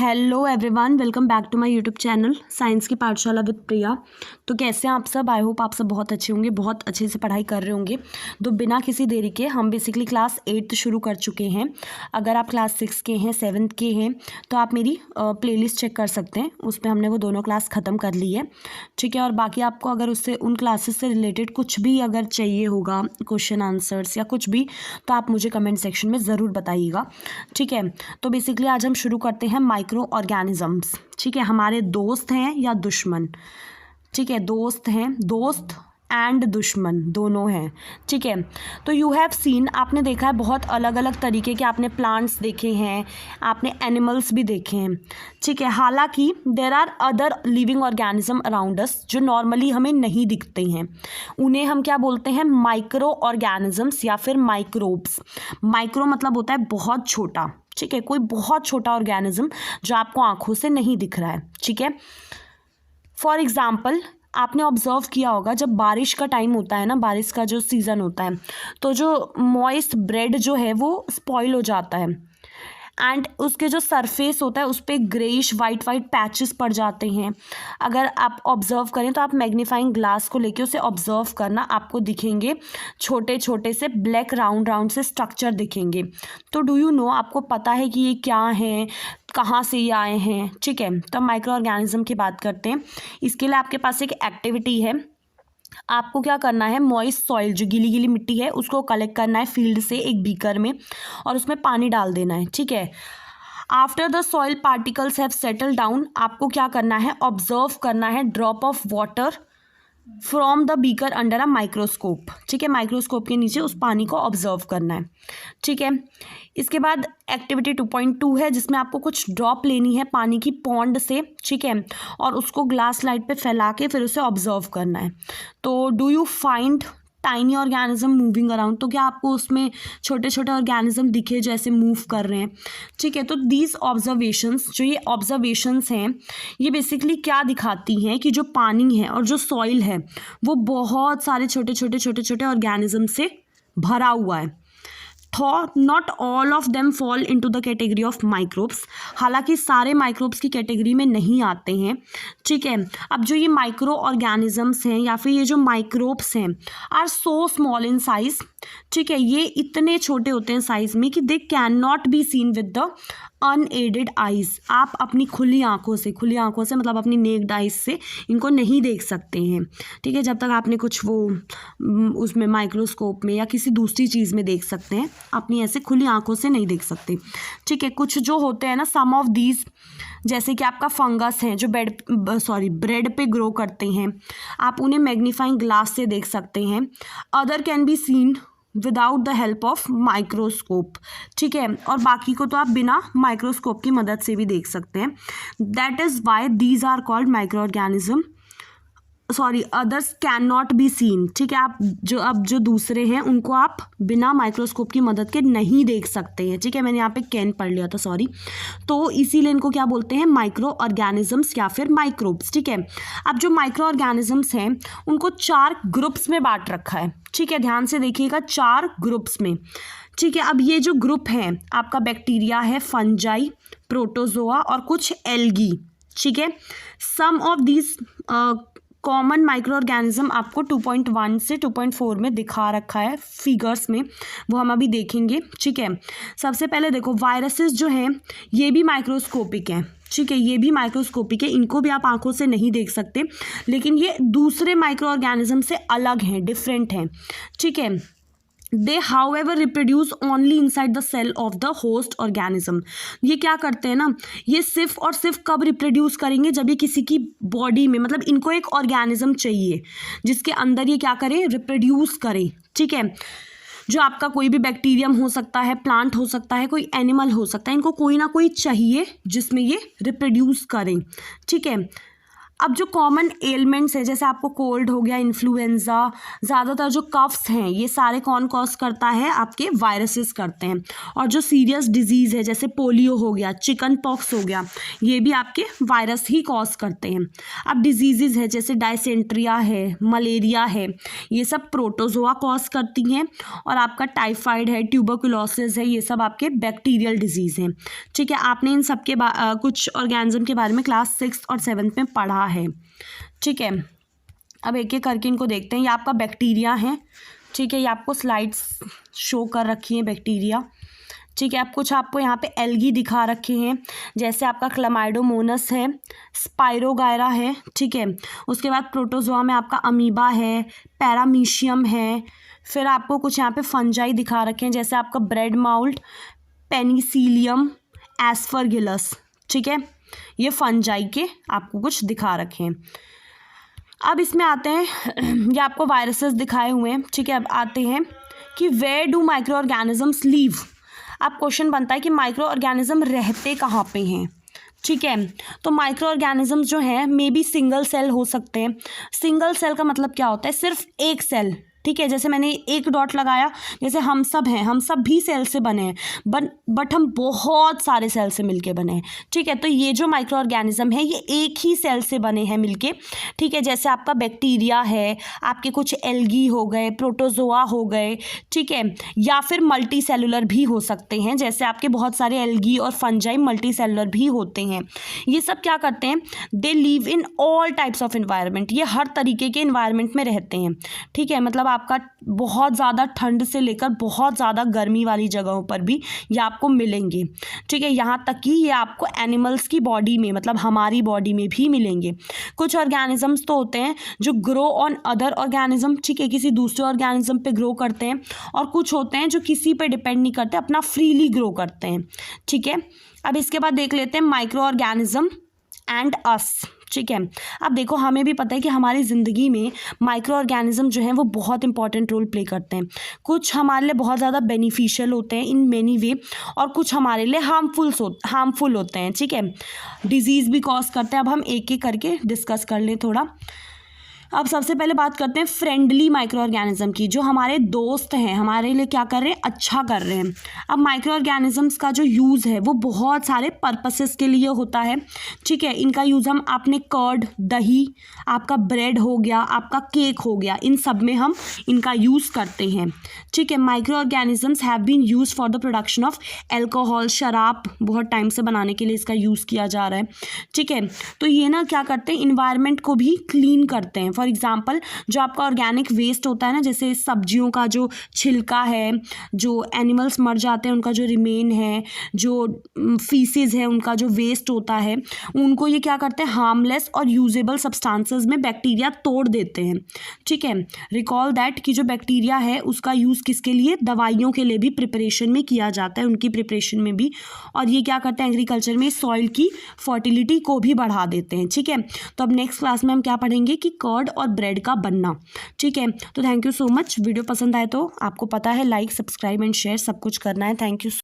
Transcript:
Hello everyone, welcome back to my YouTube channel science की पाठशाला with प्रिया। तो कैसे हैं आप सब? आई होप आप सब बहुत अच्छे होंगे, बहुत अच्छे से पढ़ाई कर रहे होंगे। तो बिना किसी देरी के हम बेसिकली क्लास 8 शुरू कर चुके हैं। अगर आप क्लास 6 के हैं, 7th के हैं, तो आप मेरी प्लेलिस्ट चेक कर सकते हैं। उस पर हमने वो दोनों क्लास ख़त्म कर ली है, ठीक है। और बाकी आपको अगर उससे उन क्लासेस से रिलेटेड कुछ भी अगर चाहिए होगा, क्वेश्चन आंसर्स या कुछ भी, तो आप मुझे कमेंट सेक्शन में ज़रूर बताइएगा, ठीक है। तो बेसिकली आज हम शुरू करते हैं माइक्रो ऑर्गेनिजम्स, ठीक है। हमारे दोस्त हैं या दुश्मन, ठीक है। दोस्त हैं, दोस्त एंड दुश्मन दोनों हैं, ठीक है। तो यू हैव सीन, आपने देखा है बहुत अलग अलग तरीके के, आपने प्लांट्स देखे हैं, आपने एनिमल्स भी देखे हैं, ठीक है। हालांकि there are other living organism around us जो नॉर्मली हमें नहीं दिखते हैं। उन्हें हम क्या बोलते हैं? माइक्रो ऑर्गेनिजम्स या फिर माइक्रोब्स। माइक्रो मतलब होता है बहुत छोटा, ठीक है। कोई बहुत छोटा ऑर्गेनिज्म जो आपको आंखों से नहीं दिख रहा है, ठीक है। फॉर एग्जाम्पल, आपने ऑब्जर्व किया होगा जब बारिश का टाइम होता है ना, बारिश का जो सीज़न होता है, तो जो मॉइस्ट ब्रेड जो है वो स्पॉइल हो जाता है एंड उसके जो सरफेस होता है उस पर ग्रेइश वाइट पैचेस पड़ जाते हैं। अगर आप ऑब्जर्व करें तो आप मैग्नीफाइंग ग्लास को लेके उसे ऑब्जर्व करना, आपको दिखेंगे छोटे छोटे से ब्लैक राउंड से स्ट्रक्चर दिखेंगे। तो डू यू नो, आपको पता है कि ये क्या है, कहाँ से ये आए हैं, ठीक है। तो माइक्रो ऑर्गेनिज्म की बात करते हैं। इसके लिए आपके पास एक एक्टिविटी है। आपको क्या करना है? मॉइस्ट सॉइल, जो गीली गीली मिट्टी है, उसको कलेक्ट करना है फील्ड से एक बीकर में और उसमें पानी डाल देना है, ठीक है। After the soil particles have settle down, आपको क्या करना है? ऑब्जर्व करना है drop of water from the beaker under a microscope, ठीक है। माइक्रोस्कोप के नीचे उस पानी को ऑब्जर्व करना है, ठीक है। इसके बाद एक्टिविटी 2.2 है, जिसमें आपको कुछ ड्रॉप लेनी है पानी की पॉन्ड से, ठीक है, और उसको ग्लास लाइट पे फैला के फिर उसे ऑब्जर्व करना है। तो do you find tiny organism moving around? तो क्या आपको उसमें छोटे छोटे ऑर्गेनिज्म दिखे जैसे मूव कर रहे हैं, ठीक है। तो दीज ऑब्जर्वेशंस, जो ये ऑब्जर्वेशंस हैं, ये बेसिकली क्या दिखाती हैं कि जो पानी है और जो सॉइल है वो बहुत सारे छोटे छोटे ऑर्गेनिज्म से भरा हुआ है। Not all of them fall into the category of microbes, हालांकि सारे माइक्रोब्स की कैटेगरी में नहीं आते हैं, ठीक है। अब जो ये माइक्रो ऑर्गेनिजम्स हैं या फिर ये जो माइक्रोब्स हैं are so small in size, ठीक है। ये इतने छोटे होते हैं साइज में कि they can not be seen with the unaided eyes. आप अपनी खुली आंखों से मतलब अपनी नेक्ड आइज से इनको नहीं देख सकते हैं, ठीक है। जब तक आपने कुछ वो उसमें माइक्रोस्कोप में या किसी दूसरी चीज़ में देख सकते हैं, अपनी ऐसे खुली आंखों से नहीं देख सकते, ठीक है। कुछ जो होते हैं ना, सम ऑफ दीज, जैसे कि आपका फंगस है जो ब्रेड पे ग्रो करते हैं, आप उन्हें मैग्नीफाइंग ग्लास से देख सकते हैं। Other can be seen without the help of microscope, ठीक है। और बाकी को तो आप बिना माइक्रोस्कोप की मदद से भी देख सकते हैं। That is why these are called microorganism, others can not be seen, ठीक है। आप जो दूसरे हैं उनको आप बिना माइक्रोस्कोप की मदद के नहीं देख सकते हैं, ठीक है। मैंने यहाँ पे कैन पढ़ लिया था, सॉरी। तो इसीलिए इनको क्या बोलते हैं? माइक्रो ऑर्गेनिजम्स या फिर माइक्रोब्स, ठीक है। अब जो माइक्रो ऑर्गेनिजम्स हैं उनको 4 ग्रुप्स में बांट रखा है, ठीक है। ध्यान से देखिएगा, 4 ग्रुप्स में, ठीक है। अब ये जो ग्रुप है आपका, बैक्टीरिया है, फंजाई, प्रोटोजोआ और कुछ एल्गी, ठीक है। Some of this common micro organism आपको 2.1 से 2.4 में दिखा रखा है फिगर्स में, वो हम अभी देखेंगे, ठीक है। सबसे पहले देखो, वायरसेस जो हैं ये भी माइक्रोस्कोपिक हैं, ठीक है। ये भी माइक्रोस्कोपिक है, इनको भी आप आंखों से नहीं देख सकते, लेकिन ये दूसरे माइक्रो ऑर्गेनिज्म से अलग हैं, डिफरेंट हैं, ठीक है। दे however reproduce only inside the cell of the host organism। ये क्या करते हैं ना, ये सिर्फ और सिर्फ कब रिप्रोड्यूस करेंगे? जब ये किसी की बॉडी में, मतलब इनको एक ऑर्गेनिज्म चाहिए जिसके अंदर ये क्या करें? रिप्रोड्यूस करें, ठीक है। जो आपका कोई भी बैक्टीरियम हो सकता है, प्लांट हो सकता है, कोई एनिमल हो सकता है, इनको कोई ना कोई चाहिए जिसमें ये रिप्रोड्यूस करें, ठीक है। अब जो कॉमन एलिमेंट्स है, जैसे आपको कोल्ड हो गया, इन्फ्लुएंजा, ज़्यादातर जो कफ्स हैं ये सारे कौन कॉज करता है, आपके वायरसेस करते हैं। और जो सीरियस डिजीज़ है जैसे पोलियो हो गया, चिकन पॉक्स हो गया, ये भी आपके वायरस ही कॉज करते हैं। अब डिजीज़ है जैसे डायसेंट्रिया है, मलेरिया है, ये सब प्रोटोजोआ कॉज करती हैं। और आपका टाइफाइड है, ट्यूबरकुलोसिस है, ये सब आपके बैक्टीरियल डिजीज़ हैं। ठीक है, आपने इन सब के कुछ ऑर्गेनिज्म के बारे में क्लास 6 और 7 में पढ़ा है। ठीक है, अब एक एक करके इनको देखते हैं। ये आपका बैक्टीरिया है। ठीक है, ये आपको स्लाइड्स शो कर रखी हैं बैक्टीरिया। ठीक है, अब कुछ आपको यहाँ पे एल्गी दिखा रखे हैं, जैसे आपका क्लमाइडोमोनस है, स्पाइरोगायरा है। ठीक है, उसके बाद प्रोटोजोआ में आपका अमीबा है, पैरामीशियम है। फिर आपको कुछ यहाँ पे फंजाई दिखा रखे हैं, जैसे आपका ब्रेड माउल्ट, पेनिसिलियम, एस्परगिलस। ठीक है, ये फंजाई के आपको कुछ दिखा रखे हैं। अब इसमें आते हैं, ये आपको वायरसेस दिखाए हुए हैं। ठीक है, अब आते हैं कि where do microorganisms live. अब क्वेश्चन बनता है कि माइक्रो ऑर्गेनिज्म रहते कहाँ पे हैं। ठीक है, तो माइक्रो ऑर्गेनिजम्स जो हैं मे बी सिंगल सेल हो सकते हैं। सिंगल सेल का मतलब क्या होता है, सिर्फ एक सेल। ठीक है, जैसे मैंने एक डॉट लगाया, जैसे हम सब हैं, हम सब भी सेल से बने हैं, बट हम बहुत सारे सेल से मिलके बने हैं। ठीक है, तो ये जो माइक्रो ऑर्गेनिज्म है ये एक ही सेल से बने हैं मिलके। ठीक है, जैसे आपका बैक्टीरिया है, आपके कुछ एल्गी हो गए, प्रोटोजोआ हो गए। ठीक है, या फिर मल्टी सेलुलर भी हो सकते हैं, जैसे आपके बहुत सारे एल्गी और फंजाई मल्टी सेलुलर भी होते हैं। ये सब क्या करते हैं, they live in all types of environment, ये हर तरीके के इन्वायरमेंट में रहते हैं। ठीक है, मतलब आपका बहुत ज़्यादा ठंड से लेकर बहुत ज़्यादा गर्मी वाली जगहों पर भी ये आपको मिलेंगे। ठीक है, यहाँ तक कि ये आपको एनिमल्स की बॉडी में, मतलब हमारी बॉडी में भी मिलेंगे। कुछ ऑर्गेनिजम्स तो होते हैं जो ग्रो ऑन अदर ऑर्गेनिज्म, ठीक है, किसी दूसरे ऑर्गेनिज्म पे ग्रो करते हैं। और कुछ होते हैं जो किसी पे डिपेंड नहीं करते, अपना फ्रीली ग्रो करते हैं। ठीक है, अब इसके बाद देख लेते हैं माइक्रो ऑर्गेनिज्म एंड अस। ठीक है, अब देखो हमें भी पता है कि हमारी ज़िंदगी में माइक्रो ऑर्गेनिज्म जो हैं वो बहुत इंपॉर्टेंट रोल प्ले करते हैं। कुछ हमारे लिए बहुत ज़्यादा बेनिफिशियल होते हैं इन मैनी वे, और कुछ हमारे लिए हार्मफुल होते हैं। ठीक है, डिजीज़ भी कॉज करते हैं। अब हम एक एक करके डिस्कस कर लें थोड़ा। अब सबसे पहले बात करते हैं फ्रेंडली माइक्रो ऑर्गेनिज्म की, जो हमारे दोस्त हैं, हमारे लिए क्या कर रहे हैं, अच्छा कर रहे हैं। अब माइक्रो ऑर्गेनिजम्स का जो यूज़ है वो बहुत सारे पर्पसेस के लिए होता है। ठीक है, इनका यूज़ हम आपने कर्ड, दही, आपका ब्रेड हो गया, आपका केक हो गया, इन सब में हम इनका यूज़ करते हैं। ठीक है, microorganisms have been use for the production of alcohol, शराब बहुत टाइम से बनाने के लिए इसका यूज़ किया जा रहा है। ठीक है, तो ये ना क्या करते हैं, इन्वायरमेंट को भी क्लीन करते हैं। फॉर एग्जांपल जो आपका ऑर्गेनिक वेस्ट होता है ना, जैसे सब्जियों का जो छिलका है, जो एनिमल्स मर जाते हैं उनका जो रिमेन है, जो फीसेस है उनका जो वेस्ट होता है, उनको ये क्या करते हैं, हार्मलेस और यूजेबल सब्सटेंसेस में बैक्टीरिया तोड़ देते हैं। ठीक है, रिकॉल दैट कि जो बैक्टीरिया है उसका यूज़ किसके लिए, दवाइयों के लिए भी प्रिपरेशन में किया जाता है, उनकी प्रिपरेशन में भी। और ये क्या करते हैं, एग्रीकल्चर में सॉइल की फर्टिलिटी को भी बढ़ा देते हैं। ठीक है, तो अब नेक्स्ट क्लास में हम क्या पढ़ेंगे कि कर्ड और ब्रेड का बनना। ठीक है, तो thank you so much. Video पसंद आए तो आपको पता है लाइक, सब्सक्राइब एंड शेयर सब कुछ करना है। Thank you.